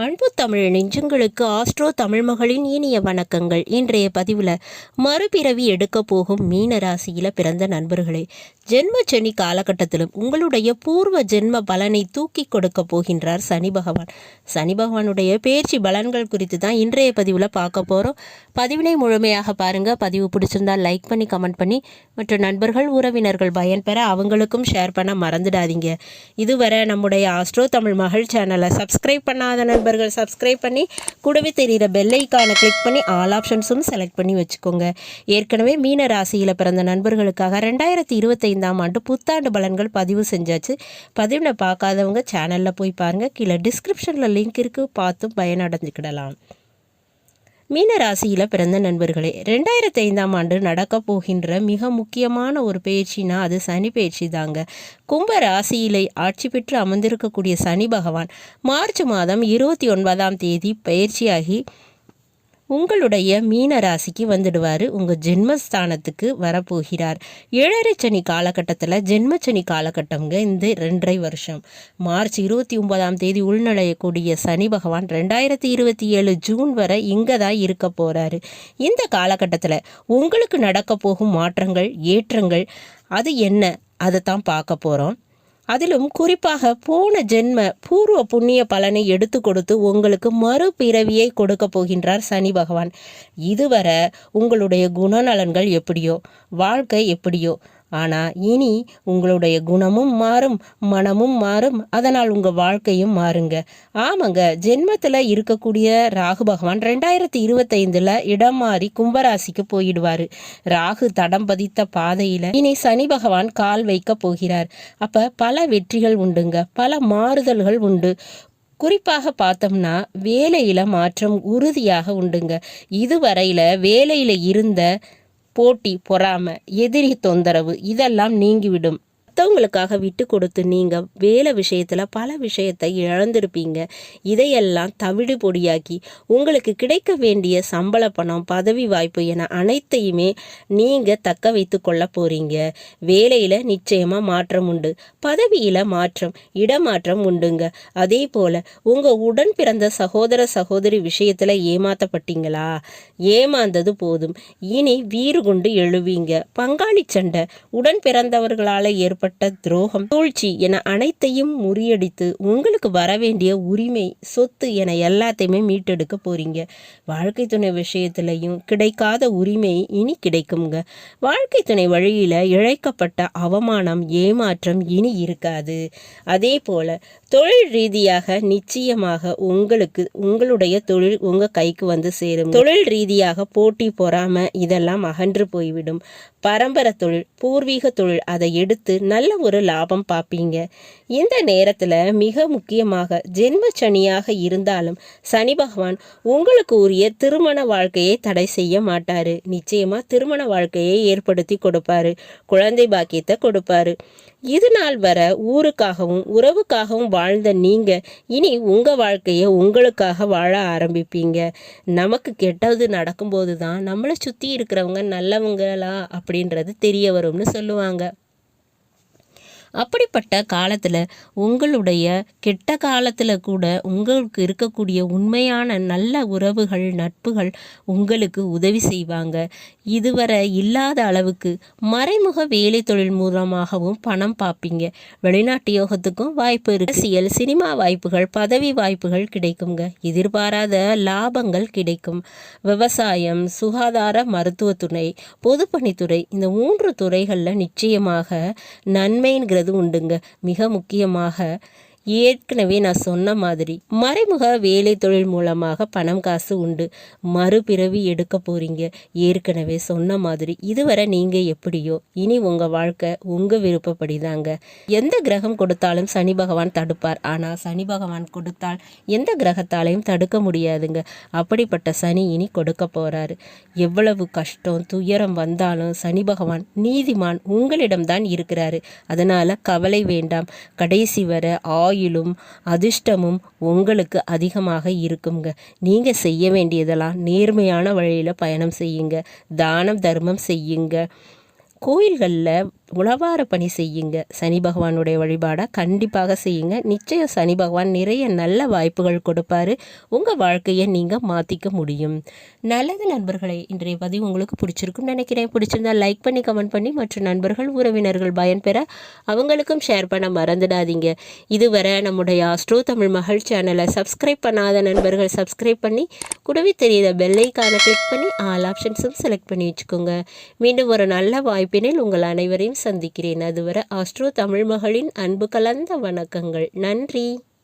அன்பு தமிழ் நெஞ்சங்களுக்கு ஆஸ்ட்ரோ தமிழ் மகளின் இனிய வணக்கங்கள். இன்றைய பதிவில் மறுபிறவி எடுக்க போகும் மீன ராசியில் பிறந்த நண்பர்களே, ஜென்மச்சனி காலகட்டத்திலும் உங்களுடைய பூர்வ ஜென்ம பலனை தூக்கி கொடுக்க போகின்றார் சனி பகவான். சனி பகவானுடைய பேச்சு பலன்கள் குறித்து தான் இன்றைய பதிவில் பார்க்க போகிறோம். பதிவினை முழுமையாக பாருங்கள். பதிவு பிடிச்சிருந்தால் லைக் பண்ணி கமெண்ட் பண்ணி மற்ற நண்பர்கள் உறவினர்கள் பயன்பெற அவங்களுக்கும் ஷேர் பண்ண மறந்துடாதீங்க. இதுவரை நம்முடைய ஆஸ்ட்ரோ தமிழ் மகள் சேனலை சப்ஸ்கிரைப் பண்ணாத நண்பர்கள் சப்ஸ்கிரைப் பண்ணி கூடவே தெரிகிற பெல் ஐக்கானை கிளிக் பண்ணி ஆல் ஆப்ஷன்ஸும் செலக்ட் பண்ணி வச்சுக்கோங்க. ஏற்கனவே மீன ராசியில் பிறந்த நண்பர்களுக்காக 2025ஆம் ஆண்டு புத்தாண்டு பலன்கள் பதிவு செஞ்சாச்சு. பதிவுனை பார்க்காதவங்க சேனலில் போய் பாருங்கள். கீழே டிஸ்கிரிப்ஷனில் லிங்க் இருக்குது, பார்த்து பயனடைஞ்சுக்கிடலாம். மீன ராசியில் பிறந்த நண்பர்களே, 2005ஆம் ஆண்டு நடக்க போகின்ற மிக முக்கியமான ஒரு பயிற்சினா அது சனி பயிற்சி தாங்க. கும்ப ராசியிலே ஆட்சி பெற்று அமர்ந்திருக்கக்கூடிய சனி பகவான் மார்ச் மாதம் 29ஆம் தேதி பயிற்சியாகி உங்களுடைய மீன ராசிக்கு வந்துடுவார். உங்கள் ஜென்மஸ்தானத்துக்கு வரப்போகிறார். 7.5 சனி காலகட்டத்தில் ஜென்மச்சனி காலகட்டம்ங்க. இந்த 2.5 வருஷம் மார்ச் 29ஆம் தேதி உள்நுழையக்கூடிய சனி பகவான் 2027 ஜூன் வரை இங்கே தான் இருக்க போகிறாரு. இந்த காலகட்டத்தில் உங்களுக்கு நடக்க போகும் மாற்றங்கள் ஏற்றங்கள் அது என்ன அதை தான் பார்க்க போகிறோம். அதிலும் குறிப்பாக போன ஜென்ம பூர்வ புண்ணிய பலனை எடுத்து கொடுத்து உங்களுக்கு மறுபிறவியை கொடுக்க போகின்றார் சனி பகவான். இதுவரை உங்களுடைய குணநலன்கள் எப்படியோ, வாழ்க்கை எப்படியோ, ஆனால் இனி உங்களுடைய குணமும் மாறும், மனமும் மாறும். அதனால் உங்கள் வாழ்க்கையும் மாறுங்க. ஆமாங்க, ஜென்மத்தில் இருக்கக்கூடிய ராகு பகவான் 2025 இடம் மாறி கும்பராசிக்கு போயிடுவார். ராகு தடம் பதித்த பாதையில் இனி சனி பகவான் கால் வைக்க போகிறார். அப்போ பல வெற்றிகள் உண்டுங்க, பல மாறுதல்கள் உண்டு. குறிப்பாக பார்த்தோம்னா வேலையில் மாற்றம் உறுதியாக உண்டுங்க. இதுவரையில் வேலையில் இருந்த போட்டி, பொறாமை, எதிரி தொந்தரவு இதெல்லாம் நீங்கிவிடும். மற்றவங்களுக்காக விட்டு கொடுத்து நீங்கள் வேலை விஷயத்தில் பல விஷயத்தை இழந்திருப்பீங்க. இதையெல்லாம் தவிடு பொடியாக்கி உங்களுக்கு கிடைக்க வேண்டிய சம்பள பணம், பதவி வாய்ப்பு என அனைத்தையுமே நீங்கள் தக்க வைத்து கொள்ள போகிறீங்க. வேலையில் நிச்சயமாக மாற்றம் உண்டு, பதவியில் மாற்றம், இடமாற்றம் உண்டுங்க. அதே போல் உங்கள் உடன் பிறந்த சகோதர சகோதரி விஷயத்தில் ஏமாற்றப்பட்டீங்களா? ஏமாந்தது போதும், இனி வீறு கொண்டு எழுவீங்க. பங்காளி சண்டை, உடன் பிறந்தவர்களால் ஏற்பட்ட துரோகம், சூழ்ச்சி என அனைத்தையும் முறியடித்து உங்களுக்கு வரவேண்டிய உரிமை, சொத்து என எல்லாத்தையுமே மீட்டெடுக்க போறீங்க. வாழ்க்கை துணை விஷயத்திலையும் கிடைக்காத உரிமை இனி கிடைக்குங்க. வாழ்க்கை துணை வழியில இழைக்கப்பட்ட அவமானம், ஏமாற்றம் இனி இருக்காது. அதே போல தொழில் ரீதியாக நிச்சயமாக உங்களுடைய தொழில் உங்க கைக்கு வந்து சேரும். தொழில் ரீதியாக போட்டி, பொறாமை இதெல்லாம் அகன்று போய்விடும். பரம்பரை தொழில், பூர்வீக தொழில் அதை எடுத்து நல்ல ஒரு லாபம் பார்ப்பீங்க. இந்த நேரத்தில் மிக முக்கியமாக ஜென்மச்சனியாக இருந்தாலும் சனி பகவான் உங்களுக்கு உரிய திருமண வாழ்க்கையை தடை செய்ய மாட்டாரு. நிச்சயமாக திருமண வாழ்க்கையை ஏற்படுத்தி கொடுப்பாரு, குழந்தை பாக்கியத்தை கொடுப்பாரு. இது நாள் வர ஊருக்காகவும் உறவுக்காகவும் வாழ்ந்த நீங்க இனி உங்க வாழ்க்கையை உங்களுக்காக வாழ ஆரம்பிப்பீங்க. நமக்கு கெட்டது நடக்கும்போது தான் நம்மளை சுற்றி இருக்கிறவங்க நல்லவங்களா அப்படின்றது தெரிய வரும்னு சொல்லுவாங்க. அப்படிப்பட்ட காலத்தில் உங்களுடைய கெட்ட காலத்தில் கூட உங்களுக்கு இருக்கக்கூடிய உண்மையான நல்ல உறவுகள், நட்புகள் உங்களுக்கு உதவி செய்வாங்க. இதுவரை இல்லாத அளவுக்கு மறைமுக வேலை தொழில் மூலமாகவும் பணம் பார்ப்பீங்க. வெளிநாட்டு யோகத்துக்கும் வாய்ப்பு இருக்கு. அரசியல், சினிமா வாய்ப்புகள், பதவி வாய்ப்புகள் கிடைக்குங்க. எதிர்பாராத லாபங்கள் கிடைக்கும். விவசாயம், சுகாதார மருத்துவத்துறை, பொதுப்பணித்துறை இந்த 3 துறைகளில் நிச்சயமாக நன்மைங்கிற உண்டுங்க. மிக முக்கியமாக ஏற்கனவே நான் சொன்ன மாதிரி மறைமுக வேலை தொழில் மூலமாக பணம் காசு உண்டு. மறுபிறவி எடுக்க போறீங்க. ஏற்கனவே சொன்ன மாதிரி இதுவரை நீங்கள் எப்படியோ இனி உங்கள் வாழ்க்கை உங்கள் விருப்பப்படிதாங்க. எந்த கிரகம் கொடுத்தாலும் சனி பகவான் தடுப்பார். ஆனால் சனி பகவான் கொடுத்தால் எந்த கிரகத்தாலையும் தடுக்க முடியாதுங்க. அப்படிப்பட்ட சனி இனி கொடுக்க போகிறாரு. எவ்வளவு கஷ்டம் துயரம் வந்தாலும் சனி பகவான் நீதிமான் உங்களிடம்தான் இருக்கிறாரு. அதனால் கவலை வேண்டாம். கடைசி வரை ஆயுளும் அதிர்ஷ்டமும் உங்களுக்கு அதிகமாக இருக்குங்க. நீங்கள் செய்ய வேண்டியதெல்லாம் நேர்மையான வழியில் பயணம் செய்யுங்க. தானம் தர்மம் செய்யுங்க. கோயில்களில் உழவார பணி செய்யுங்க. சனி பகவானுடைய வழிபாடாக கண்டிப்பாக செய்யுங்க. நிச்சயம் சனி பகவான் நிறைய நல்ல வாய்ப்புகள் கொடுப்பாரு. உங்கள் வாழ்க்கையை நீங்கள் மாற்றிக்க முடியும். நல்லது நண்பர்களே, இன்றைய பதிவு உங்களுக்கு பிடிச்சிருக்குன்னு நினைக்கிறேன். பிடிச்சிருந்தா லைக் பண்ணி கமெண்ட் பண்ணி மற்ற நண்பர்கள் உறவினர்கள் பயன்பெற அவங்களுக்கும் ஷேர் பண்ண மறந்துடாதீங்க. இதுவரை நம்முடைய ஆஸ்ட்ரோ தமிழ் மகள் சேனலை சப்ஸ்கிரைப் பண்ணாத நண்பர்கள் சப்ஸ்கிரைப் பண்ணி கூடவே தெரியாத பெல்லைக்கான கிளிக் பண்ணி ஆல் ஆப்ஷன்ஸும் செலக்ட் பண்ணி வச்சுக்கோங்க. மீண்டும் ஒரு நல்ல வாய்ப்பினில் உங்கள் அனைவரையும் சந்திக்கிறேன். அதுவரை ஆஸ்ட்ரோ தமிழ் மகளின் அன்பு கலந்த வணக்கங்கள். நன்றி.